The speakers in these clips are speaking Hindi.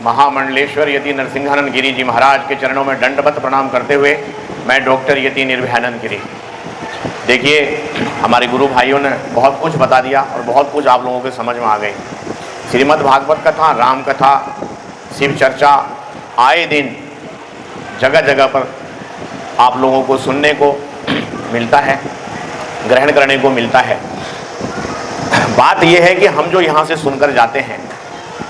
महामंडलेश्वर यति नरसिंहानंद गिरी जी महाराज के चरणों में दंडवत प्रणाम करते हुए मैं डॉक्टर यति निर्भयानंद गिरी। देखिए, हमारे गुरु भाइयों ने बहुत कुछ बता दिया और बहुत कुछ आप लोगों के समझ में आ गई। श्रीमद् भागवत कथा, राम कथा, शिव चर्चा आए दिन जगह जगह पर आप लोगों को सुनने को मिलता है, ग्रहण करने को मिलता है। बात यह है कि हम जो यहाँ से सुनकर जाते हैं,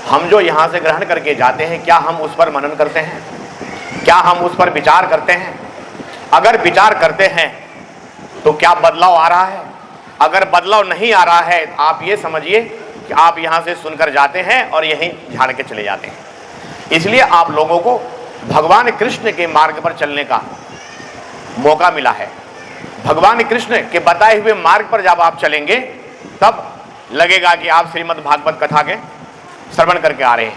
हम जो यहाँ से ग्रहण करके जाते हैं, क्या हम उस पर मनन करते हैं? क्या हम उस पर विचार करते हैं? अगर विचार करते हैं तो क्या बदलाव आ रहा है? अगर बदलाव नहीं आ रहा है, आप ये समझिए कि आप यहाँ से सुनकर जाते हैं और यहीं झाड़ के चले जाते हैं। इसलिए आप लोगों को भगवान कृष्ण के मार्ग पर चलने का मौका मिला है। भगवान कृष्ण के बताए हुए मार्ग पर जब आप चलेंगे तब लगेगा कि आप श्रीमद् भागवत कथा के श्रवण करके आ रहे हैं।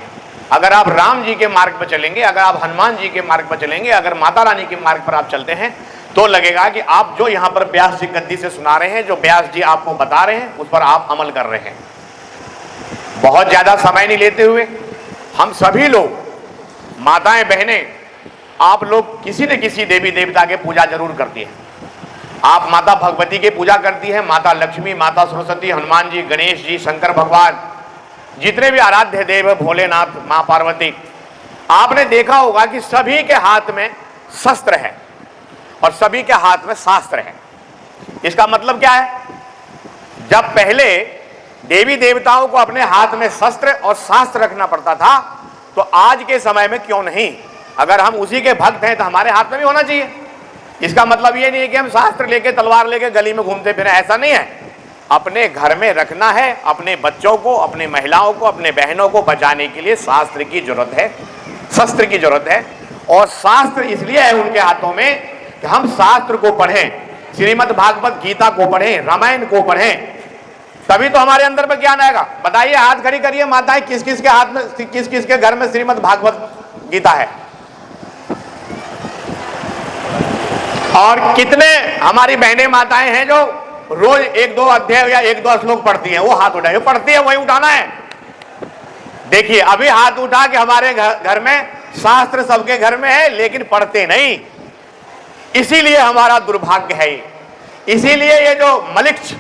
अगर आप राम जी के मार्ग पर चलेंगे, अगर आप हनुमान जी के मार्ग पर चलेंगे, अगर माता रानी के मार्ग पर आप चलते हैं तो लगेगा कि आप जो यहाँ पर व्यास जी गद्दी से सुना रहे हैं, जो व्यास जी आपको बता रहे हैं, उस पर आप अमल कर रहे हैं। बहुत ज्यादा समय नहीं लेते हुए हम सभी लोग, माताएं बहनें, आप लोग किसी न किसी देवी देवता के पूजा जरूर करती हैं। आप माता भगवती की पूजा करती हैं, माता लक्ष्मी, माता सरस्वती, हनुमान जी, गणेश जी, शंकर भगवान, जितने भी आराध्य देव, भोलेनाथ, माँ पार्वती। आपने देखा होगा कि सभी के हाथ में शस्त्र है और सभी के हाथ में शास्त्र है। इसका मतलब क्या है? जब पहले देवी देवताओं को अपने हाथ में शस्त्र और शास्त्र रखना पड़ता था, तो आज के समय में क्यों नहीं? अगर हम उसी के भक्त हैं तो हमारे हाथ में भी होना चाहिए। इसका मतलब ये नहीं है कि हम शास्त्र लेके, तलवार लेके गली में घूमते फिरें, ऐसा नहीं है। अपने घर में रखना है। अपने बच्चों को, अपने महिलाओं को, अपने बहनों को बचाने के लिए शास्त्र की जरूरत है, शस्त्र की जरूरत है। और शास्त्र इसलिए है उनके हाथों में कि हम शास्त्र को पढ़ें, श्रीमद् भागवत गीता को पढ़ें, रामायण को पढ़ें, तभी तो हमारे अंदर में ज्ञान आएगा। बताइए, हाथ खड़ी करिए माताएं, किस किस के हाथ में, किस किस के घर में श्रीमद् भागवत गीता है? और कितने हमारी बहनें माताएं हैं जो रोज 1-2 अध्याय या 1-2 श्लोक पढ़ती हैं? वो हाथ उठाए। पढ़ती है, वही उठाना है। देखिए, अभी हाथ उठा के हमारे घर में शास्त्र सबके घर में है, लेकिन पढ़ते नहीं। इसीलिए हमारा दुर्भाग्य है। इसीलिए ये जो मलिक्ष,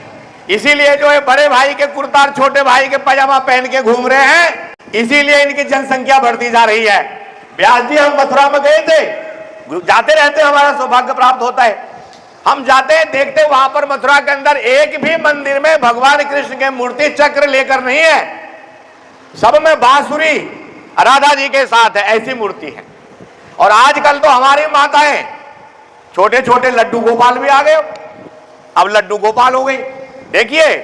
इसीलिए जो है बड़े भाई के कुर्ता और छोटे भाई के पैजामा पहन के घूम रहे हैं, इसीलिए इनकी जनसंख्या बढ़ती जा रही है। व्यास जी, हम मथुरा में गए थे, जाते रहते, हमारा सौभाग्य प्राप्त होता है। हम जाते हैं, देखते वहां पर मथुरा के अंदर एक भी मंदिर में भगवान कृष्ण के मूर्ति चक्र लेकर नहीं है। सब में बांसुरी राधा जी के साथ है, ऐसी मूर्ति है। और आजकल तो हमारी माताएं छोटे छोटे लड्डू गोपाल भी आ गए, अब लड्डू गोपाल हो गई। देखिए,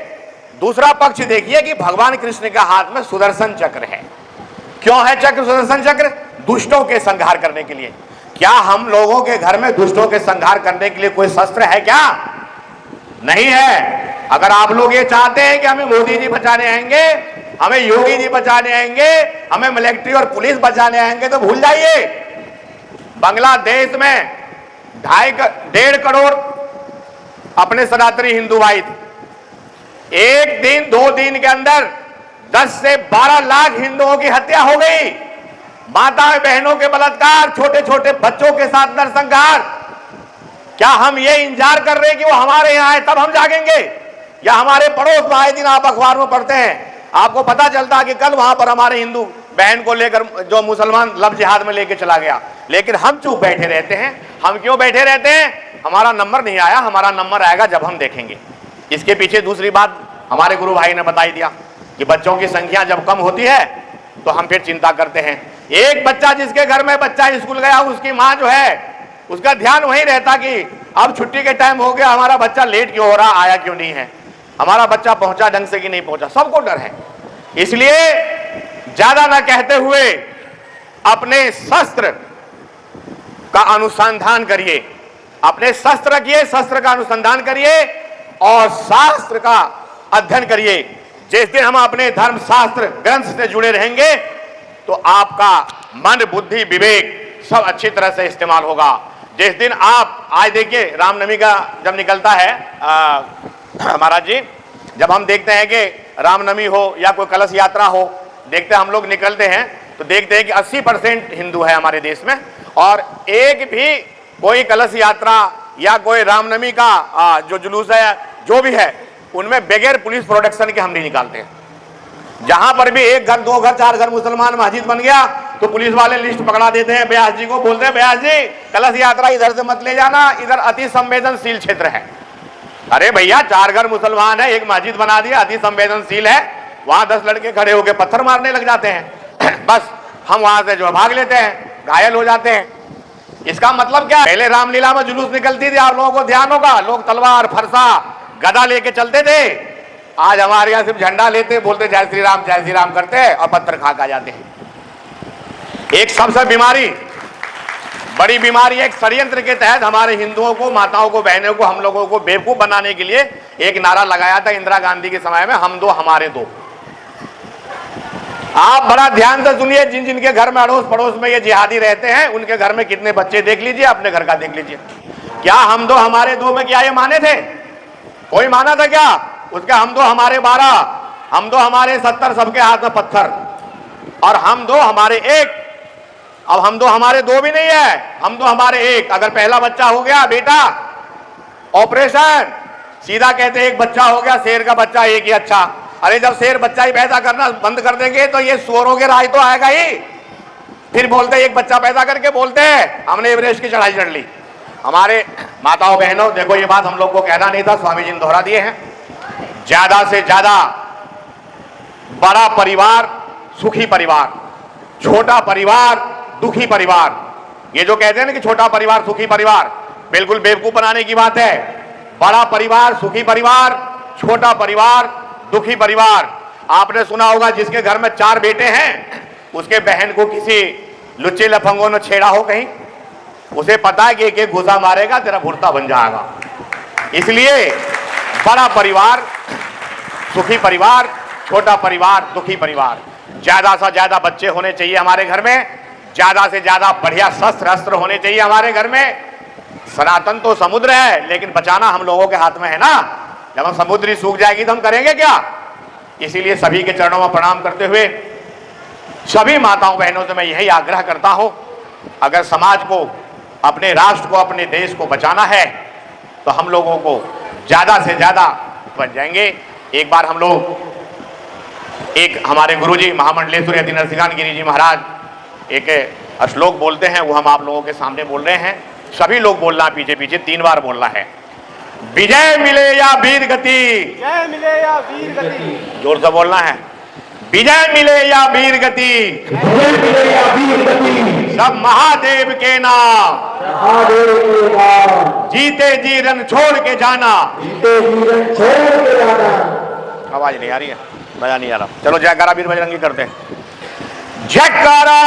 दूसरा पक्ष देखिए कि भगवान कृष्ण के हाथ में सुदर्शन चक्र है। क्यों है चक्र, सुदर्शन चक्र? दुष्टों के संहार करने के लिए। क्या हम लोगों के घर में दुष्टों के संहार करने के लिए कोई शस्त्र है क्या? नहीं है। अगर आप लोग ये चाहते हैं कि हमें मोदी जी बचाने आएंगे, हमें योगी जी बचाने आएंगे, हमें मिलिट्री और पुलिस बचाने आएंगे, तो भूल जाइए। बांग्लादेश में 1.5 करोड़ अपने सनातनी हिंदू भाई थे। एक दिन 2 दिन के अंदर 10 से 12 लाख हिंदुओं की हत्या हो गई। माता बहनों के बलात्कार, छोटे छोटे बच्चों के साथ नरसंहार। क्या हम ये इंतजार कर रहे हैं कि वो हमारे यहाँ आए तब हम जागेंगे? या हमारे पड़ोस में आए दिन आप अखबार में पढ़ते हैं, आपको पता चलता है कि कल वहां पर हमारे हिंदू बहन को लेकर जो मुसलमान लब जिहाद में लेके चला गया, लेकिन हम चुप बैठे रहते हैं। हम क्यों बैठे रहते हैं? हमारा नंबर नहीं आया, हमारा नंबर आएगा जब हम देखेंगे। इसके पीछे दूसरी बात हमारे गुरु भाई ने बताई दिया कि बच्चों की संख्या जब कम होती है तो हम फिर चिंता करते हैं। एक बच्चा, जिसके घर में बच्चा स्कूल गया, उसकी माँ जो है उसका ध्यान वही रहता कि अब छुट्टी के टाइम हो गया, हमारा बच्चा लेट क्यों हो रहा, आया क्यों नहीं है, हमारा बच्चा पहुंचा ढंग से कि नहीं पहुंचा। सबको डर है। इसलिए ज्यादा ना कहते हुए अपने शस्त्र का अनुसंधान करिए, अपने शस्त्र रखिए, शस्त्र का अनुसंधान करिए और शास्त्र का अध्ययन करिए। जिस दिन हम अपने धर्म शास्त्र ग्रंथ से जुड़े रहेंगे तो आपका मन, बुद्धि, विवेक सब अच्छी तरह से इस्तेमाल होगा। जिस दिन आप, आज देखिए रामनवमी का जब निकलता है महाराज जी, जब हम देखते हैं कि रामनवमी हो या कोई कलश यात्रा हो, देखते हम लोग निकलते हैं तो देखते हैं कि 80% हिंदू है हमारे देश में, और एक भी कोई कलश यात्रा या कोई रामनवमी का जो जुलूस है, जो भी है, उनमें बगैर पुलिस प्रोटेक्शन के हम नहीं निकालते हैं। जहां पर भी एक घर, 2 घर, 4 घर मुसलमान मस्जिद बन गया तो पुलिस वाले लिस्ट पकड़ा देते हैं, ब्यास जी को बोलते हैं, ब्यास जी कलश यात्रा इधर से मत ले जाना, इधर अति संवेदनशील क्षेत्र है। अरे भैया 4 घर मुसलमान है, एक मस्जिद बना दिया, अति संवेदनशील है, वहां 10 लड़के खड़े होकर पत्थर मारने लग जाते हैं, बस हम वहां से जो भाग लेते हैं, घायल हो जाते हैं। इसका मतलब क्या? पहले रामलीला में जुलूस निकलती थी, आप लोगों को ध्यान होगा, लोग तलवार, फरसा, गदा लेके चलते थे। आज हमारे यहाँ सिर्फ झंडा लेते, बोलते जय श्री राम करते हैं और पत्थर खा खा जाते हैं। एक सबसे बड़ी बीमारी, एक षड्यंत्र के तहत हमारे हिंदुओं को, माताओं को, बहनों को, हम लोगों को बेवकूफ बनाने के लिए एक नारा लगाया था इंदिरा गांधी के समय में, हम दो हमारे दो। आप बड़ा ध्यान से सुनिए, जिन जिनके घर में अड़ोस पड़ोस में ये जिहादी रहते हैं, उनके घर में कितने बच्चे देख लीजिए, अपने घर का देख लीजिए। क्या हम दो हमारे दो में क्या ये माने थे? कोई माना था क्या? उसके हम दो हमारे 12, हम दो हमारे 70, सबके हाथ में पत्थर, और हम दो हमारे एक। अब हम दो हमारे दो भी नहीं है, हम दो हमारे एक। अगर पहला बच्चा हो गया बेटा, ऑपरेशन, सीधा कहते एक बच्चा हो गया, शेर का बच्चा एक ही अच्छा। अरे जब शेर बच्चा ही पैदा करना बंद कर देंगे तो ये सुअरों के राज तो आएगा ही। फिर बोलते एक बच्चा पैदा करके बोलते हैं हमने एवरेस्ट की चढ़ाई चढ़ ली। हमारे माताओं बहनों, देखो ये बात हम लोग को कहना नहीं था, स्वामी जी ने दोहरा दिए हैं। ज्यादा से ज्यादा बड़ा परिवार सुखी परिवार, छोटा परिवार दुखी परिवार। ये जो कहते हैं ना कि छोटा परिवार सुखी परिवार, बिल्कुल बेवकूफ बनाने की बात है। बड़ा परिवार सुखी परिवार, छोटा परिवार दुखी परिवार। आपने सुना होगा जिसके घर में 4 बेटे हैं, उसके बहन को किसी लुच्चे लफंगों ने छेड़ा हो कहीं, उसे पता है कि एक एक घुसा मारेगा तेरा भुर्ता बन जाएगा। इसलिए बड़ा परिवार सुखी परिवार, छोटा परिवार दुखी परिवार। ज्यादा से ज्यादा बच्चे होने चाहिए हमारे घर में, ज्यादा से ज्यादा बढ़िया शस्त्र अस्त्र होने चाहिए हमारे घर में। सनातन तो समुद्र है, लेकिन बचाना हम लोगों के हाथ में है ना। जब हम समुद्री सूख जाएगी तो हम करेंगे क्या? इसीलिए सभी के चरणों में प्रणाम करते हुए सभी माताओं बहनों से मैं यही आग्रह करता हूं, अगर समाज को, अपने राष्ट्र को, अपने देश को बचाना है तो हम लोगों को ज्यादा से ज्यादा बच जाएंगे। एक बार हम लोग, एक हमारे गुरुजी महामंडलेश्वर यति नरसिंहान गिरी जी महाराज एक श्लोक बोलते हैं, वो हम आप लोगों के सामने बोल रहे हैं। सभी लोग बोलना पीछे पीछे 3 बार बोलना है। विजय मिले या वीर गति, जय मिले या वीर गति, जोर से बोलना है। विजय मिले या वीर गति, जय मिले या वीर गति, सब महादेव के नाम, महादेव के नाम, जीते जी रन छोड़ के जाना, जीते जी रन छोड़ के जाना। आवाज नहीं आ रही है, मजा नहीं आ रहा। चलो जयकारा वीर बजरंगी करते हैं। जयकारा।